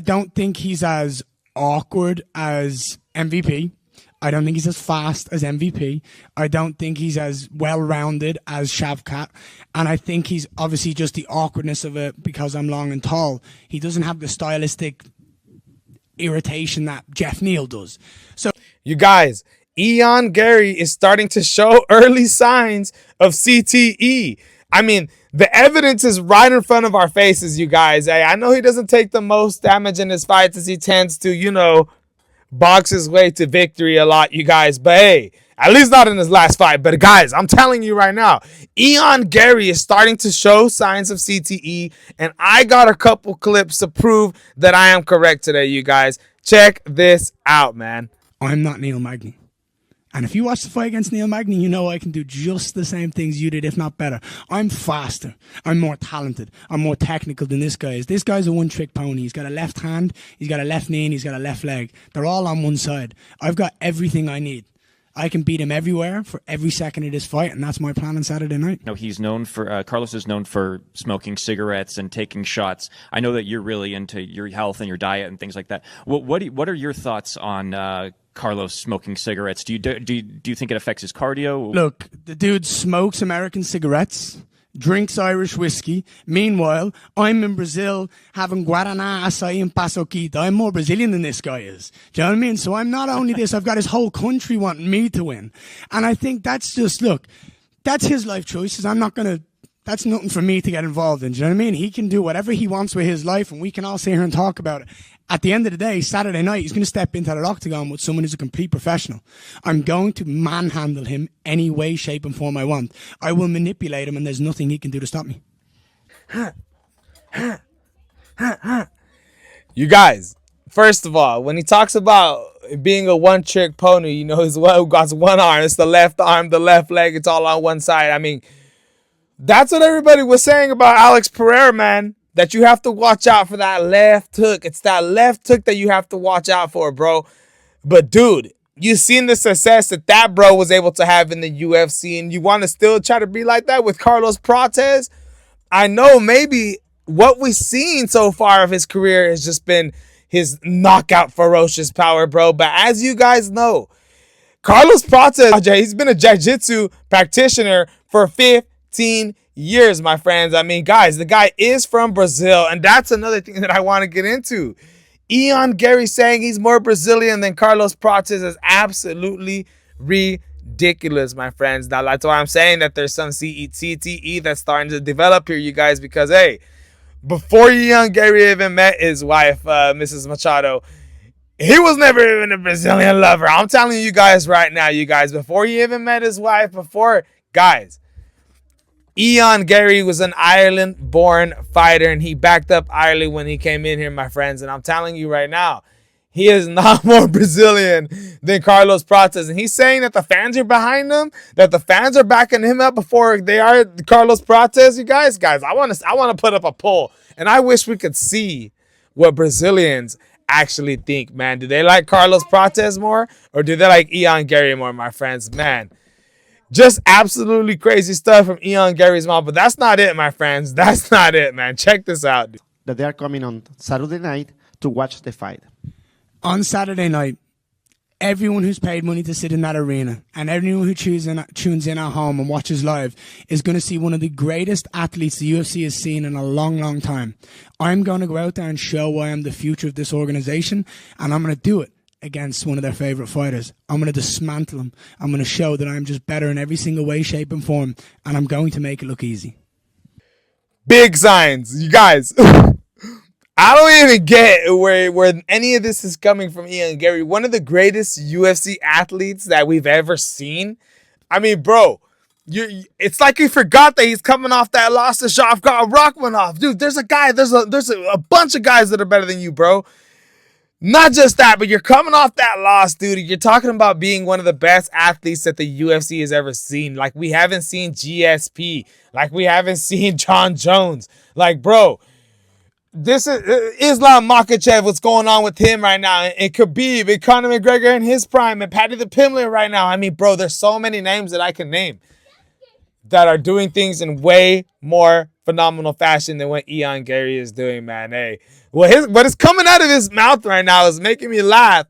I don't think he's as awkward as MVP. I don't think he's as fast as MVP. I don't think he's as well-rounded as Shavkat. And I think he's obviously just the awkwardness of it because I'm long and tall. He doesn't have the stylistic irritation that Jeff Neal does. So, you guys, Garry is starting to show early signs of CTE. I mean, the evidence is right in front of our faces, you guys. I know he doesn't take the most damage in his fights as he tends to, box his way to victory a lot, you guys. But hey, at least not in his last fight. But guys, I'm telling you right now, Garry is starting to show signs of CTE. And I got a couple clips to prove that I am correct today, you guys. Check this out, man. I'm not Neil Magny. And if you watch the fight against Neil Magny, you know I can do just the same things you did, if not better. I'm faster. I'm more talented. I'm more technical than this guy is. This guy's a one-trick pony. He's got a left hand, he's got a left knee, and he's got a left leg. They're all on one side. I've got everything I need. I can beat him everywhere for every second of this fight, and that's my plan on Saturday night. No, he's known for Carlos is known for smoking cigarettes and taking shots. I know that you're really into your health and your diet and things like that. What are your thoughts on Carlos smoking cigarettes? Do you think it affects his cardio? Look, the dude smokes American cigarettes, drinks Irish whiskey. Meanwhile, I'm in Brazil having Guaraná, Açaí, and Paçoquita. I'm more Brazilian than this guy is. Do you know what I mean? So I'm not only this, I've got his whole country wanting me to win. And I think that's just, look, that's his life choices. That's nothing for me to get involved in. Do you know what I mean? He can do whatever he wants with his life, and we can all sit here and talk about it. At the end of the day, Saturday night, he's going to step into the octagon with someone who's a complete professional. I'm going to manhandle him any way, shape, and form I want. I will manipulate him, and there's nothing he can do to stop me. You guys, first of all, when he talks about being a one-trick pony, he's one who got one arm. It's the left arm, the left leg. It's all on one side. I mean, that's what everybody was saying about Alex Pereira, man. That you have to watch out for that left hook. It's that left hook that you have to watch out for, bro. But, dude, you've seen the success that bro was able to have in the UFC, and you want to still try to be like that with Carlos Prates? I know maybe what we've seen so far of his career has just been his knockout ferocious power, bro. But as you guys know, Carlos Prates, he's been a jiu-jitsu practitioner for 15 years, my friends. I mean, guys, the guy is from Brazil, and that's another thing that I want to get into. Garry saying he's more Brazilian than Carlos Prates is absolutely ridiculous, my friends. Now, that's why I'm saying that there's some CTE that's starting to develop here, you guys, because, hey, before Garry even met his wife, Mrs. Machado, he was never even a Brazilian lover. I'm telling you guys right now, you guys, before he even met his wife, guys, Garry was an Ireland-born fighter, and he backed up Ireland when he came in here, my friends. And I'm telling you right now, he is not more Brazilian than Carlos Prates. And he's saying that the fans are behind him, that the fans are backing him up before they are Carlos Prates. You guys, I want to put up a poll, and I wish we could see what Brazilians actually think, man. Do they like Carlos Prates more, or do they like Garry more, my friends? Man. Just absolutely crazy stuff from Garry's mouth. But that's not it, my friends. That's not it, man. Check this out. That they are coming on Saturday night to watch the fight. On Saturday night, everyone who's paid money to sit in that arena and everyone who tunes in at home and watches live is going to see one of the greatest athletes the UFC has seen in a long, long time. I'm going to go out there and show why I'm the future of this organization, and I'm going to do it against one of their favorite fighters. I'm going to dismantle him. I'm going to show that I'm just better in every single way, shape, and form, and I'm going to make it look easy. Big signs, you guys. I don't even get where any of this is coming from. Garry, one of the greatest UFC athletes that we've ever seen. I mean, bro, it's like you forgot that he's coming off that loss to Shavkat Rakhmonov. Dude, there's a bunch of guys that are better than you, bro. Not just that, but you're coming off that loss, dude. You're talking about being one of the best athletes that the UFC has ever seen. Like, we haven't seen GSP. Like, we haven't seen John Jones. Like, bro, this is Islam Makhachev, what's going on with him right now. And Khabib, and Conor McGregor in his prime, and Paddy the Pimblett right now. I mean, bro, there's so many names that I can name that are doing things in way more phenomenal fashion than what Garry is doing, man. Hey, what is coming out of his mouth right now is making me laugh.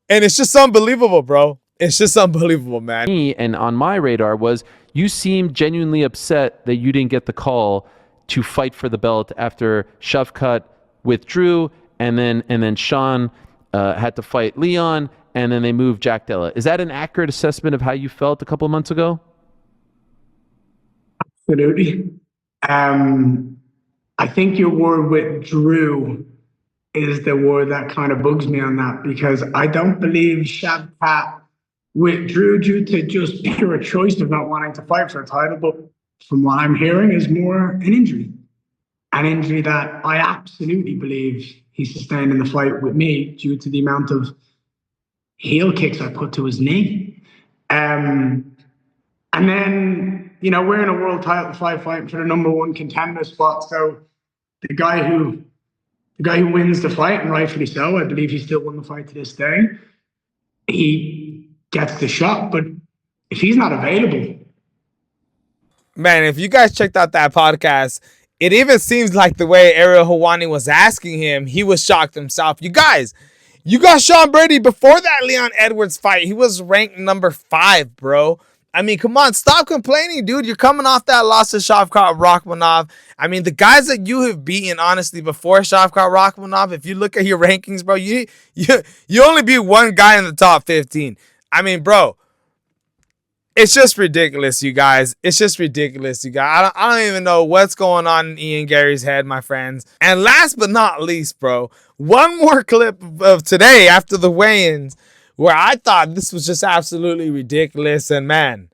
And it's just unbelievable, bro. It's just unbelievable, man. And on my radar was you seemed genuinely upset that you didn't get the call to fight for the belt after Shavkat withdrew, and then Sean had to fight Leon, and then they moved Jack Della. Is that an accurate assessment of how you felt a couple of months ago? Absolutely. I think your word withdrew is the word that kind of bugs me on that, because I don't believe Shavkat withdrew due to just pure choice of not wanting to fight for a title, but from what I'm hearing is more an injury. An injury that I absolutely believe he sustained in the fight with me due to the amount of heel kicks I put to his knee. And then, we're in a world title fight fighting for the number one contender spot. So the guy who wins the fight, and rightfully so, I believe he still won the fight to this day, he gets the shot. But if he's not available, man, if you guys checked out that podcast, it even seems like the way Ariel Helwani was asking him, he was shocked himself. You guys, you got Sean Brady before that Leon Edwards fight. He was ranked number 5, bro. I mean, come on, stop complaining, dude. You're coming off that loss to Shavkat Rakhmonov. I mean, the guys that you have beaten, honestly, before Shavkat Rakhmonov, if you look at your rankings, bro, you only beat one guy in the top 15. I mean, bro, it's just ridiculous, you guys. It's just ridiculous, you guys. I don't even know what's going on in Ian Garry's head, my friends. And last but not least, bro, one more clip of today after the weigh-ins where I thought this was just absolutely ridiculous. And man,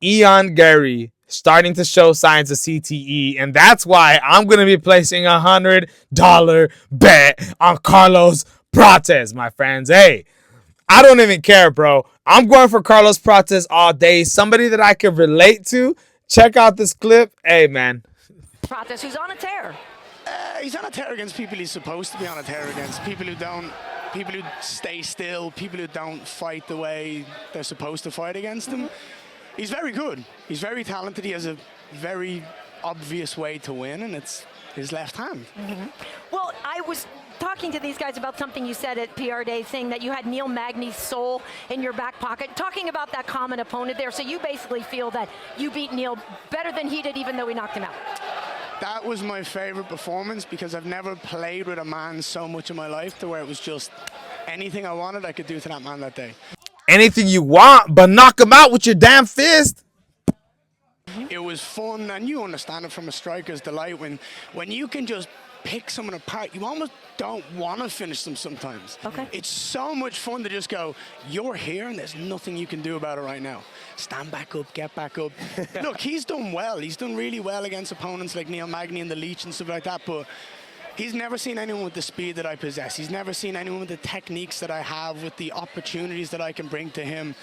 Ian Garry starting to show signs of CTE. And that's why I'm going to be placing a $100 bet on Carlos Prates, my friends. Hey, I don't even care, bro. I'm going for Carlos Prates all day. Somebody that I can relate to. Check out this clip. Hey, man. Prates, who's on a tear. He's on a tear against people he's supposed to be on a tear against. People who stay still, people who don't fight the way they're supposed to fight against him. He's very good. He's very talented. He has a very obvious way to win, and it's his left hand. Mm-hmm. Well, I was talking to these guys about something you said at PR Day, saying that you had Neil Magny's soul in your back pocket, talking about that common opponent there. So you basically feel that you beat Neil better than he did, even though we knocked him out. That was my favorite performance, because I've never played with a man so much in my life to where it was just anything I wanted I could do to that man that day. Anything you want, but knock him out with your damn fist. It was fun, and you understand it from a striker's delight when you can just pick someone apart. You almost don't want to finish them sometimes. Okay. It's so much fun to just go, you're here and there's nothing you can do about it right now. Stand back up, get back up. Look, he's done well. He's done really well against opponents like Neil Magny and the Leech and stuff like that, but he's never seen anyone with the speed that I possess. He's never seen anyone with the techniques that I have, with the opportunities that I can bring to him.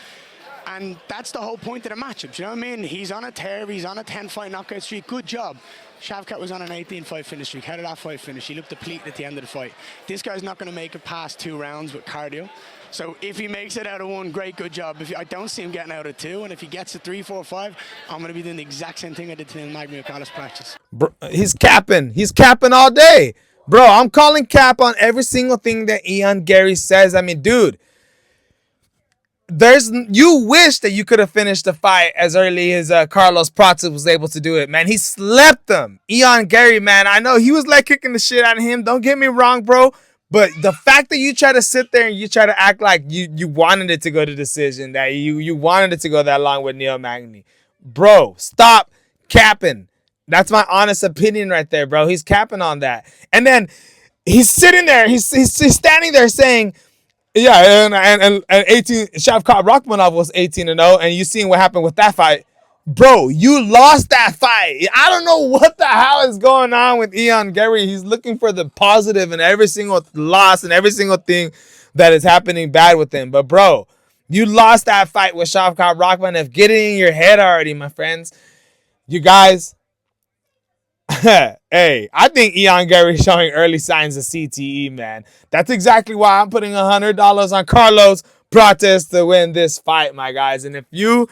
And that's the whole point of the matchup. You know what I mean? He's on a tear. He's on a 10-fight knockout streak. Good job. Shavkat was on an 18-fight finish streak. How did that fight finish? He looked depleted at the end of the fight. This guy's not going to make it past 2 rounds with cardio. So if he makes it out of 1, great, good job. I don't see him getting out of 2, and if he gets to 3, 4, 5, I'm going to be doing the exact same thing I did to Neil Magny with Carlos Prates. Bro, he's capping. He's capping all day. Bro, I'm calling cap on every single thing that Ian Garry says. I mean, dude, you wish that you could have finished the fight as early as Carlos Prates was able to do it, man. He slept them. Ian Garry, man, I know he was like kicking the shit out of him. Don't get me wrong, bro. But the fact that you try to sit there and you try to act like you wanted it to go to decision, that you wanted it to go that long with Neil Magny. Bro, stop capping. That's my honest opinion right there, bro. He's capping on that. And then he's sitting there. He's standing there saying, yeah, and 18, Shavkat Rakhmonov was 18-0, and you seen what happened with that fight. Bro, you lost that fight. I don't know what the hell is going on with Ian Garry. He's looking for the positive in every single loss and every single thing that is happening bad with him. But, bro, you lost that fight with Shavkat Rakhmonov. Get it in your head already, my friends. You guys, hey, I think Ian Garry is showing early signs of CTE, man. That's exactly why I'm putting $100 on Carlos Prates to win this fight, my guys. And if you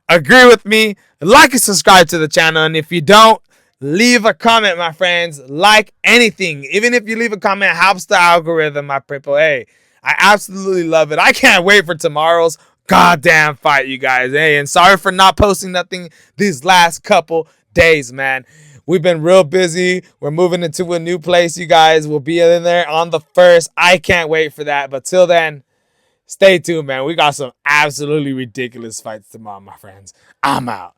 agree with me, like and subscribe to the channel. And if you don't, Leave a comment, my friends. Like anything. Even if you leave a comment, helps the algorithm, my people. Hey, I absolutely love it. I can't wait for tomorrow's goddamn fight, you guys. Hey, and sorry for not posting nothing these last couple days, man. We've been real busy. We're moving into a new place, you guys. We'll be in there on the 1st. I can't wait for that. But till then, stay tuned, man. We got some absolutely ridiculous fights tomorrow, my friends. I'm out.